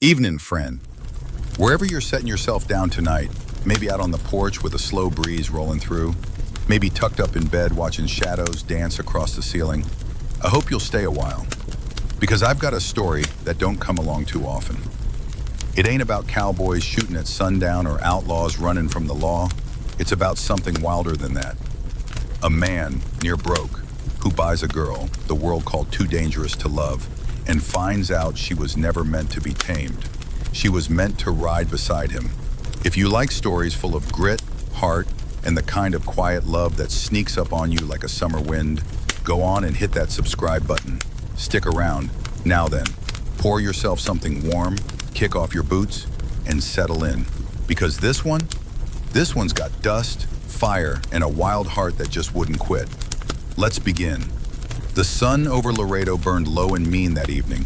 Evening, friend. Wherever you're setting yourself down tonight, maybe out on the porch with a slow breeze rolling through, maybe tucked up in bed watching shadows dance across the ceiling, I hope you'll stay a while, because I've got a story that don't come along too often. It ain't about cowboys shooting at sundown or outlaws running from the law. It's about something wilder than that. A man, near broke, who buys a girl the world called too dangerous to love, and finds out she was never meant to be tamed. She was meant to ride beside him. If you like stories full of grit, heart, and the kind of quiet love that sneaks up on you like a summer wind, go on and hit that subscribe button. Stick around. Now then, pour yourself something warm, kick off your boots, and settle in. Because this one's got dust, fire, and a wild heart that just wouldn't quit. Let's begin. The sun over Laredo burned low and mean that evening,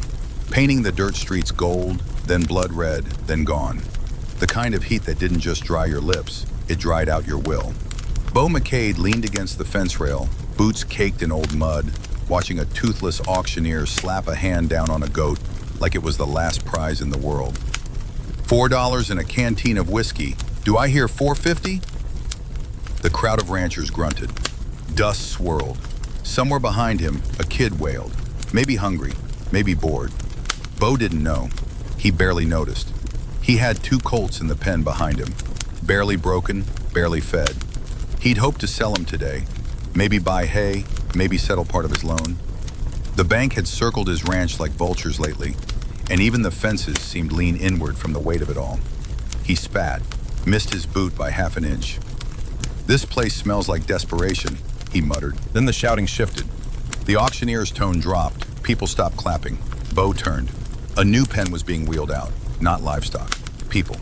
painting the dirt streets gold, then blood red, then gone. The kind of heat that didn't just dry your lips, it dried out your will. Bo McCade leaned against the fence rail, boots caked in old mud, watching a toothless auctioneer slap a hand down on a goat like it was the last prize in the world. $4 and a canteen of whiskey. Do I hear $4.50? The crowd of ranchers grunted. Dust swirled. Somewhere behind him, a kid wailed. Maybe hungry, maybe bored. Bo didn't know. He barely noticed. He had 2 colts in the pen behind him. Barely broken, barely fed. He'd hoped to sell them today. Maybe buy hay, maybe settle part of his loan. The bank had circled his ranch like vultures lately, and even the fences seemed lean inward from the weight of it all. He spat, missed his boot by half an inch. "This place smells like desperation," he muttered. Then the shouting shifted. The auctioneer's tone dropped. People stopped clapping. Bo turned. A new pen was being wheeled out. Not livestock. People.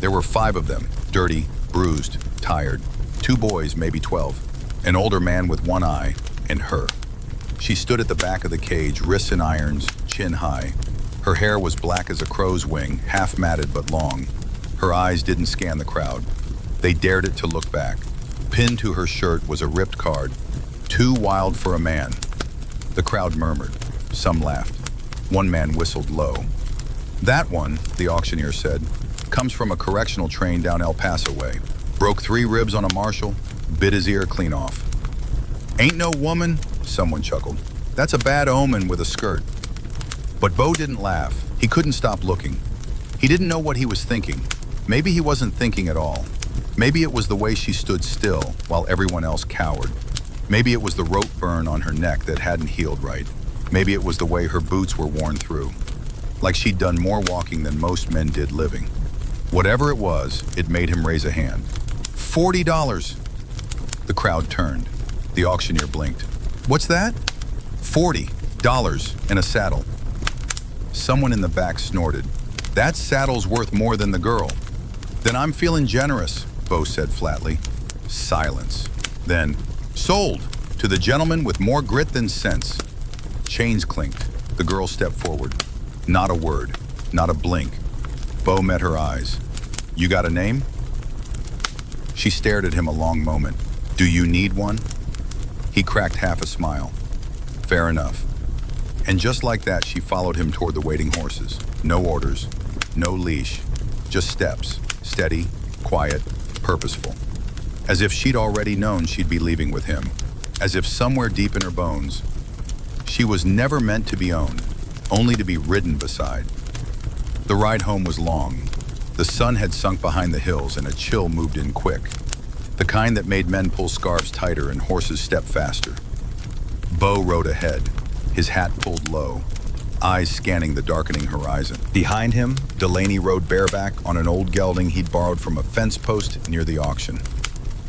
There were 5 of them, dirty, bruised, tired. 2 boys, maybe 12. An older man with 1 eye, and her. She stood at the back of the cage, wrists in irons, chin high. Her hair was black as a crow's wing, half matted but long. Her eyes didn't scan the crowd. They dared it to look back. Pinned to her shirt was a ripped card, "Too wild for a man." The crowd murmured. Some laughed. One man whistled low. "That one," the auctioneer said, "comes from a correctional train down El Paso way. Broke 3 ribs on a marshal, bit his ear clean off." "Ain't no woman," someone chuckled. "That's a bad omen with a skirt." But Bo didn't laugh. He couldn't stop looking. He didn't know what he was thinking. Maybe he wasn't thinking at all. Maybe it was the way she stood still while everyone else cowered. Maybe it was the rope burn on her neck that hadn't healed right. Maybe it was the way her boots were worn through, like she'd done more walking than most men did living. Whatever it was, it made him raise a hand. $40. The crowd turned. The auctioneer blinked. "What's that?" $40 and a saddle. Someone in the back snorted. "That saddle's worth more than the girl." "Then I'm feeling generous," Bo said flatly. Silence. Then, "Sold, to the gentleman with more grit than sense." Chains clinked. The girl stepped forward. Not a word, not a blink. Bo met her eyes. "You got a name?" She stared at him a long moment. "Do you need one?" He cracked half a smile. "Fair enough." And just like that, she followed him toward the waiting horses. No orders, no leash, just steps, steady, quiet, purposeful. As if she'd already known she'd be leaving with him. As if somewhere deep in her bones, she was never meant to be owned, only to be ridden beside. The ride home was long. The sun had sunk behind the hills and a chill moved in quick. The kind that made men pull scarves tighter and horses step faster. Bo rode ahead, his hat pulled low, eyes scanning the darkening horizon. Behind him, Delaney rode bareback on an old gelding he'd borrowed from a fence post near the auction.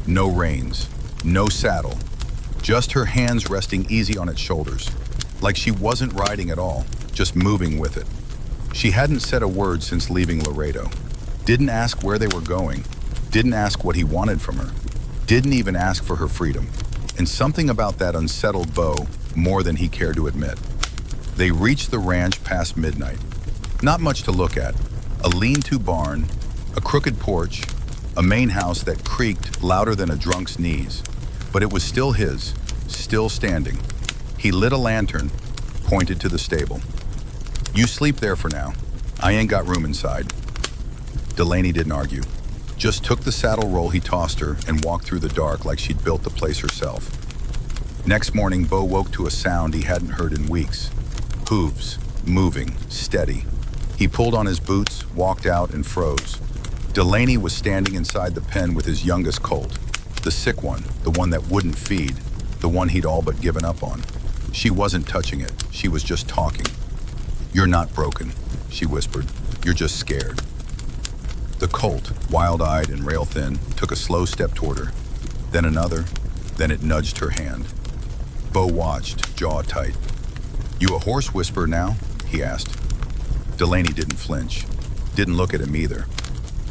No reins, no saddle, just her hands resting easy on its shoulders, like she wasn't riding at all, just moving with it. She hadn't said a word since leaving Laredo. Didn't ask where they were going, didn't ask what he wanted from her, didn't even ask for her freedom. And something about that unsettled Bo more than he cared to admit. They reached the ranch past midnight. Not much to look at. A lean-to barn, a crooked porch, a main house that creaked louder than a drunk's knees. But it was still his, still standing. He lit a lantern, pointed to the stable. "You sleep there for now. I ain't got room inside. Delaney didn't argue. Just took the saddle roll he tossed her and walked through the dark like she'd built the place herself. Next morning, Bo woke to a sound he hadn't heard in weeks. Hooves, moving, steady. He pulled on his boots, walked out, and froze. Delaney was standing inside the pen with his youngest colt, the sick one, the one that wouldn't feed, the one he'd all but given up on. She wasn't touching it, she was just talking. "You're not broken," she whispered. "You're just scared." The colt, wild-eyed and rail-thin, took a slow step toward her, then another, then it nudged her hand. Bo watched, jaw tight. "You a horse whisperer now?" he asked. Delaney didn't flinch, didn't look at him either.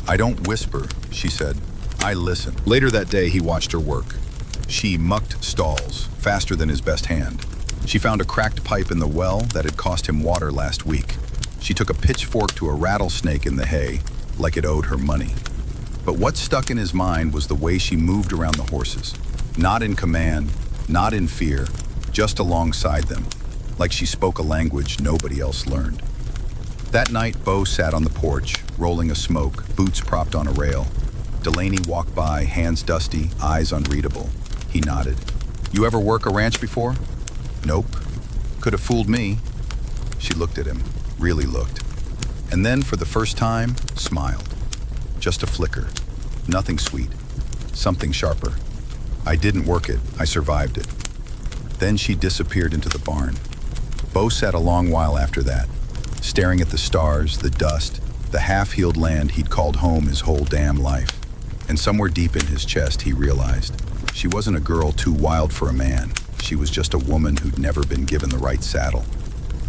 "I don't whisper," she said. "I listen." Later that day, he watched her work. She mucked stalls, faster than his best hand. She found a cracked pipe in the well that had cost him water last week. She took a pitchfork to a rattlesnake in the hay, like it owed her money. But what stuck in his mind was the way she moved around the horses. Not in command, not in fear, just alongside them, like she spoke a language nobody else learned. That night, Bo sat on the porch, rolling a smoke, boots propped on a rail. Delaney walked by, hands dusty, eyes unreadable. He nodded. "You ever work a ranch before?" "Nope." "Could have fooled me." She looked at him, really looked. And then, for the first time, smiled. Just a flicker. Nothing sweet. Something sharper. "I didn't work it. I survived it." Then she disappeared into the barn. Bo sat a long while after that, staring at the stars, the dust, the half-healed land he'd called home his whole damn life. And somewhere deep in his chest, he realized she wasn't a girl too wild for a man. She was just a woman who'd never been given the right saddle.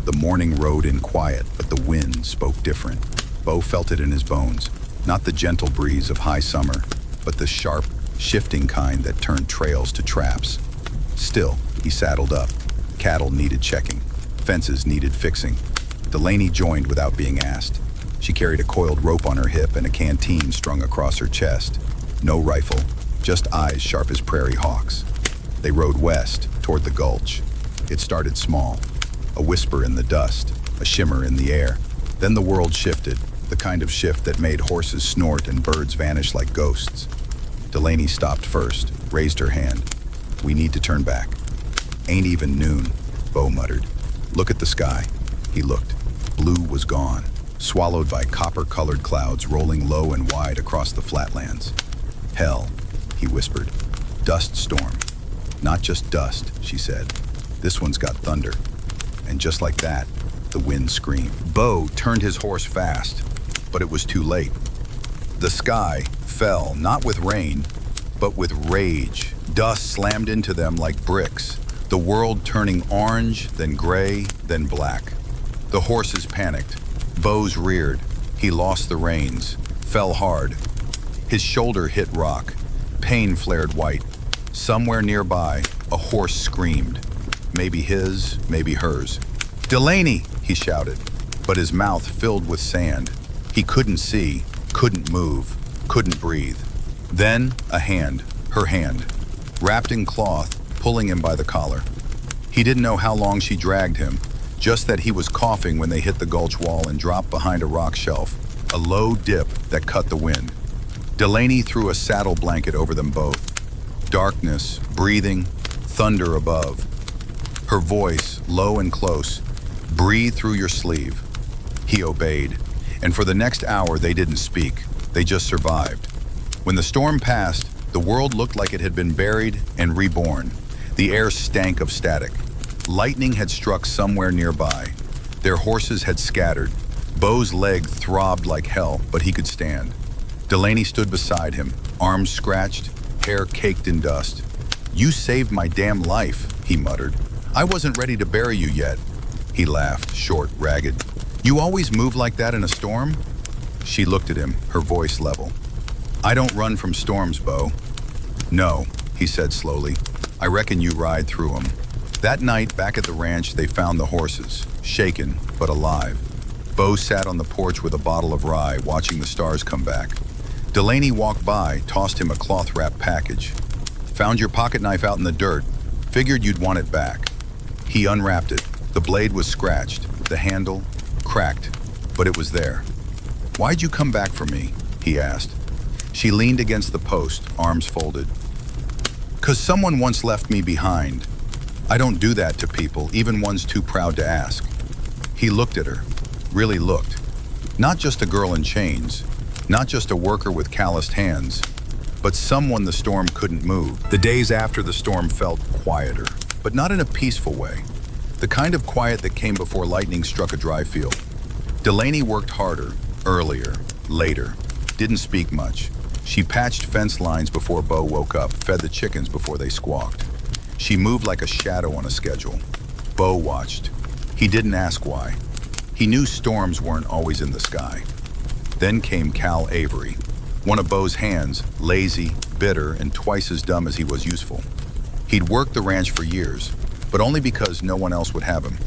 The morning rode in quiet, but the wind spoke different. Bo felt it in his bones. Not the gentle breeze of high summer, but the sharp, shifting kind that turned trails to traps. Still, he saddled up. Cattle needed checking. Fences needed fixing. Delaney joined without being asked. She carried a coiled rope on her hip and a canteen strung across her chest. No rifle, just eyes sharp as prairie hawks. They rode west, toward the gulch. It started small. A whisper in the dust, a shimmer in the air. Then the world shifted, the kind of shift that made horses snort and birds vanish like ghosts. Delaney stopped first, raised her hand. "We need to turn back." "Ain't even noon," Bo muttered. "Look at the sky." He looked. Blue was gone, swallowed by copper-colored clouds rolling low and wide across the flatlands. "Hell," he whispered. "Dust storm." "Not just dust," she said. "This one's got thunder." And just like that, the wind screamed. Bo turned his horse fast, but it was too late. The sky fell, not with rain, but with rage. Dust slammed into them like bricks, the world turning orange, then gray, then black. The horses panicked. Bo's reared. He lost the reins, fell hard. His shoulder hit rock. Pain flared white. Somewhere nearby, a horse screamed. Maybe his, maybe hers. "Delaney!" he shouted, but his mouth filled with sand. He couldn't see, couldn't move, couldn't breathe. Then a hand, her hand, wrapped in cloth, pulling him by the collar. He didn't know how long she dragged him, just that he was coughing when they hit the gulch wall and dropped behind a rock shelf, a low dip that cut the wind. Delaney threw a saddle blanket over them both. Darkness, breathing, thunder above. Her voice, low and close, "Breathe through your sleeve." He obeyed, and for the next hour they didn't speak, they just survived. When the storm passed, the world looked like it had been buried and reborn. The air stank of static. Lightning had struck somewhere nearby. Their horses had scattered. Bo's leg throbbed like hell, but he could stand. Delaney stood beside him, arms scratched, hair caked in dust. "You saved my damn life," he muttered. "I wasn't ready to bury you yet." He laughed, short, ragged. "You always move like that in a storm?" She looked at him, her voice level. "I don't run from storms, Bo." "No," he said slowly. "I reckon you ride through them." That night, back at the ranch, they found the horses, shaken but alive. Bo sat on the porch with a bottle of rye, watching the stars come back. Delaney walked by, tossed him a cloth-wrapped package. "Found your pocket knife out in the dirt. Figured you'd want it back." He unwrapped it. The blade was scratched, the handle cracked. but it was there. "Why'd you come back for me?" he asked. She leaned against the post, arms folded. "'Cause someone once left me behind. I don't do that to people, even ones too proud to ask." He looked at her, really looked. Not just a girl in chains, not just a worker with calloused hands, but someone the storm couldn't move. The days after the storm felt quieter, but not in a peaceful way. The kind of quiet that came before lightning struck a dry field. Delaney worked harder, earlier, later, didn't speak much. She patched fence lines before Bo woke up, fed the chickens before they squawked. She moved like a shadow on a schedule. Bo watched. He didn't ask why. He knew storms weren't always in the sky. Then came Cal Avery, one of Bo's hands, lazy, bitter, and twice as dumb as he was useful. He'd worked the ranch for years, but only because no one else would have him.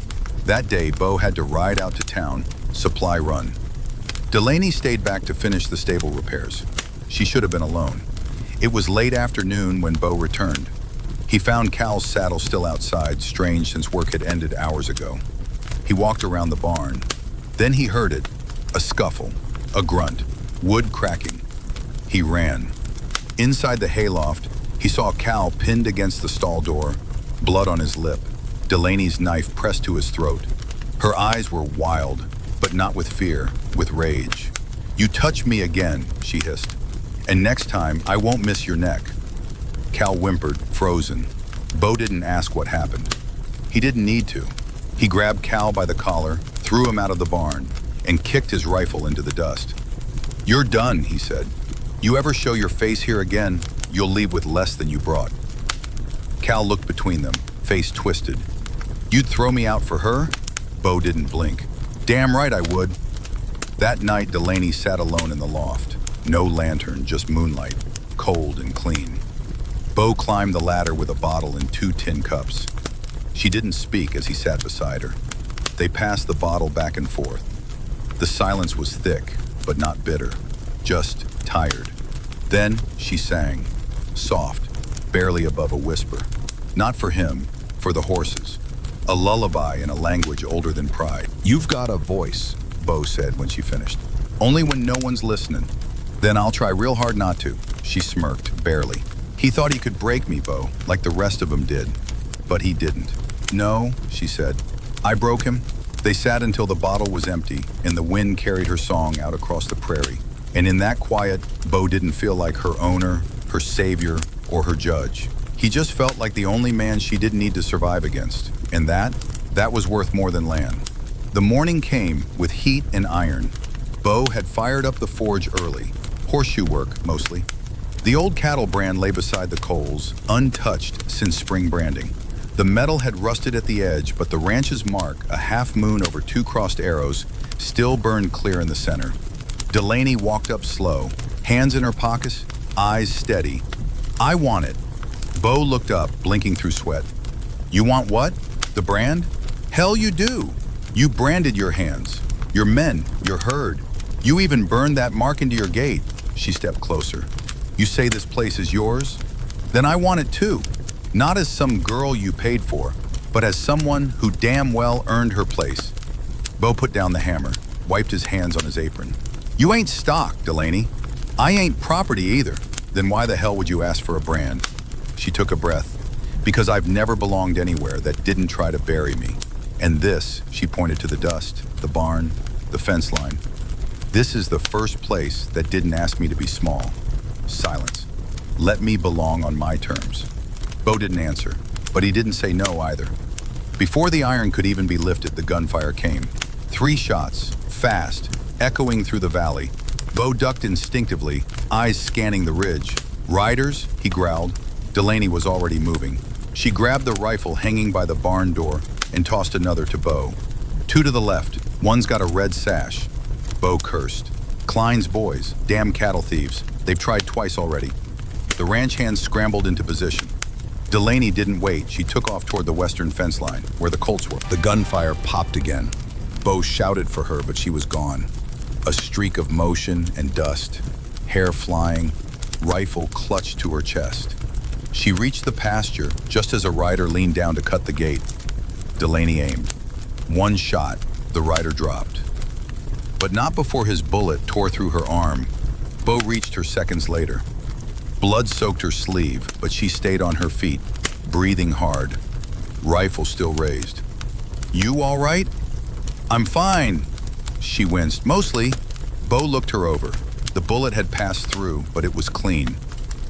That day, Bo had to ride out to town, supply run. Delaney stayed back to finish the stable repairs. She should have been alone. It was late afternoon when Bo returned. He found Cal's saddle still outside, strange since work had ended hours ago. He walked around the barn. Then he heard it, a scuffle, a grunt, wood cracking. He ran. Inside the hayloft, he saw Cal pinned against the stall door, blood on his lip, Delaney's knife pressed to his throat. Her eyes were wild, but not with fear, with rage. "You touch me again," she hissed, "and next time I won't miss your neck." Cal whimpered, frozen. Bo didn't ask what happened. He didn't need to. He grabbed Cal by the collar, threw him out of the barn, and kicked his rifle into the dust. "You're done," he said. "You ever show your face here again, you'll leave with less than you brought." Cal looked between them, face twisted. "You'd throw me out for her?" Bo didn't blink. "Damn right I would." That night, Delaney sat alone in the loft. No lantern, just moonlight, cold and clean. Bo climbed the ladder with a bottle and 2 tin cups. She didn't speak as he sat beside her. They passed the bottle back and forth. The silence was thick, but not bitter, just tired. Then she sang, soft, barely above a whisper. Not for him, for the horses. A lullaby in a language older than pride. "You've got a voice," Bo said when she finished. "Only when no one's listening." "Then I'll try real hard not to," she smirked, barely. "He thought he could break me, Bo, like the rest of them did. But he didn't." "No," she said. "I broke him." They sat until the bottle was empty and the wind carried her song out across the prairie. And in that quiet, Bo didn't feel like her owner, her savior, or her judge. He just felt like the only man she didn't need to survive against. And that was worth more than land. The morning came with heat and iron. Bo had fired up the forge early. Horseshoe work, mostly. The old cattle brand lay beside the coals, untouched since spring branding. The metal had rusted at the edge, but the ranch's mark, a half moon over 2 crossed arrows, still burned clear in the center. Delaney walked up slow, hands in her pockets, eyes steady. "I want it." Bo looked up, blinking through sweat. "You want what? The brand?" "Hell you do. You branded your hands, your men, your herd. You even burned that mark into your gate." She stepped closer. "You say this place is yours? Then I want it too. Not as some girl you paid for, but as someone who damn well earned her place." Bo put down the hammer, wiped his hands on his apron. "You ain't stock, Delaney. I ain't property either. Then why the hell would you ask for a brand?" She took a breath. "Because I've never belonged anywhere that didn't try to bury me. And this," she pointed to the dust, the barn, the fence line. "This is the first place that didn't ask me to be small." Silence. "Let me belong on my terms." Bo didn't answer, but he didn't say no either. Before the iron could even be lifted, the gunfire came. 3 shots, fast, echoing through the valley. Bo ducked instinctively, eyes scanning the ridge. "Riders," he growled. Delaney was already moving. She grabbed the rifle hanging by the barn door and tossed another to Bo. 2 to the left, one's got a red sash. Bo cursed. "Klein's boys, damn cattle thieves. They've tried twice already." The ranch hands scrambled into position. Delaney didn't wait. She took off toward the western fence line, where the colts were. The gunfire popped again. Bo shouted for her, but she was gone. A streak of motion and dust, hair flying, rifle clutched to her chest. She reached the pasture just as a rider leaned down to cut the gate. Delaney aimed. 1 shot, the rider dropped. But not before his bullet tore through her arm. Bo reached her seconds later. Blood soaked her sleeve, but she stayed on her feet, breathing hard, rifle still raised. "You all right?" "I'm fine," she winced. "Mostly." Bo looked her over. The bullet had passed through, but it was clean.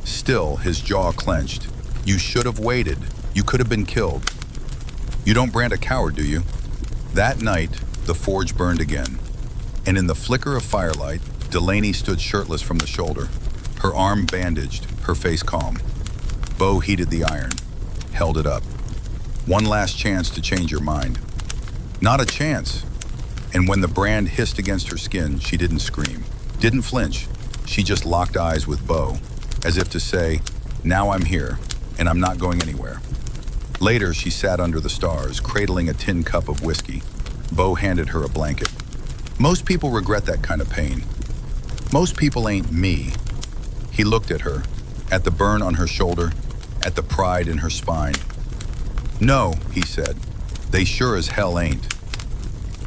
Still, his jaw clenched. "You should have waited. You could have been killed." "You don't brand a coward, do you?" That night, the forge burned again. And in the flicker of firelight, Delaney stood shirtless from the shoulder, her arm bandaged, her face calm. Bo heated the iron, held it up. "One last chance to change your mind." "Not a chance." And when the brand hissed against her skin, she didn't scream, didn't flinch. She just locked eyes with Bo, as if to say, "Now I'm here, and I'm not going anywhere." Later, she sat under the stars, cradling a tin cup of whiskey. Bo handed her a blanket. "Most people regret that kind of pain. Most people ain't me." He looked at her, at the burn on her shoulder, at the pride in her spine. "No," he said, "they sure as hell ain't."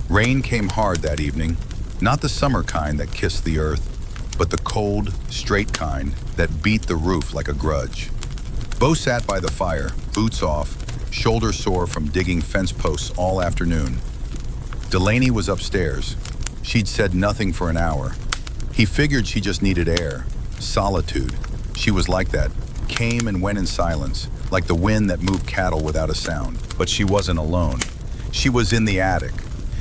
Rain came hard that evening, not the summer kind that kissed the earth, but the cold, straight kind that beat the roof like a grudge. Bo sat by the fire, boots off, shoulder sore from digging fence posts all afternoon. Delaney was upstairs. She'd said nothing for an hour. He figured she just needed air, solitude. She was like that, came and went in silence, like the wind that moved cattle without a sound. But she wasn't alone. She was in the attic.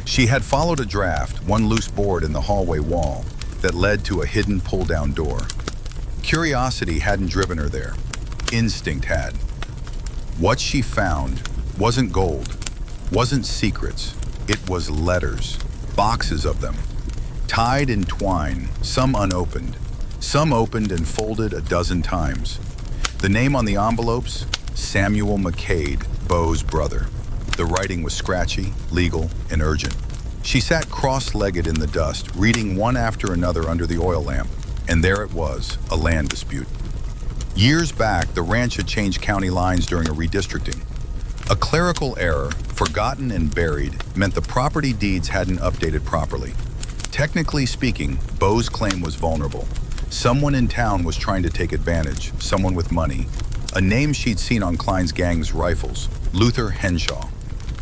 She had followed a draft, one loose board in the hallway wall, that led to a hidden pull-down door. Curiosity hadn't driven her there. Instinct had. What she found wasn't gold, wasn't secrets. It was letters, boxes of them, tied in twine, some unopened, some opened and folded a dozen times. The name on the envelopes, Samuel McCade, Bo's brother. The writing was scratchy, legal, and urgent. She sat cross-legged in the dust, reading one after another under the oil lamp, and there it was, a land dispute. Years back, the ranch had changed county lines during a redistricting. A clerical error, forgotten and buried, meant the property deeds hadn't updated properly. Technically speaking, Bo's claim was vulnerable. Someone in town was trying to take advantage, someone with money. A name she'd seen on Klein's gang's rifles, Luther Henshaw.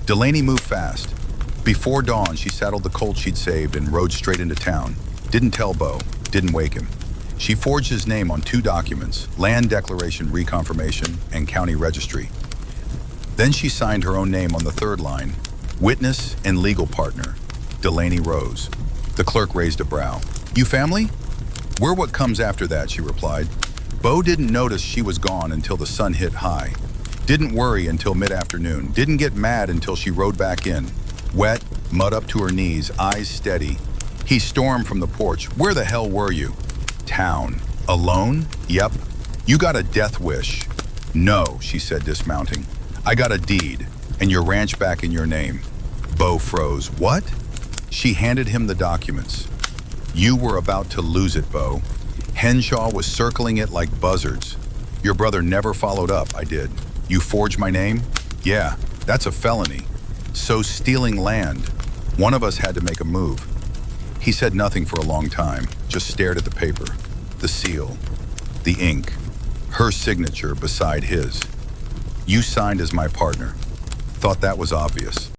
Delaney moved fast. Before dawn, she saddled the colt she'd saved and rode straight into town. Didn't tell Bo, didn't wake him. She forged his name on 2 documents, land declaration reconfirmation and county registry. Then she signed her own name on the 3rd line, witness and legal partner, Delaney Rose. The clerk raised a brow. "You family?" "We're what comes after that," she replied. Bo didn't notice she was gone until the sun hit high. Didn't worry until mid-afternoon. Didn't get mad until she rode back in. Wet, mud up to her knees, eyes steady. He stormed from the porch. "Where the hell were you?" "Town." "Alone?" "Yep." "You got a death wish." "No," she said, dismounting. "I got a deed, and your ranch back in your name." Bo froze. "What?" She handed him the documents. "You were about to lose it, Bo. Henshaw was circling it like buzzards. Your brother never followed up." "I did." "You forged my name?" "Yeah, that's a felony. So stealing land. One of us had to make a move." He said nothing for a long time, just stared at the paper, the seal, the ink, her signature beside his. "You signed as my partner. Thought that was obvious."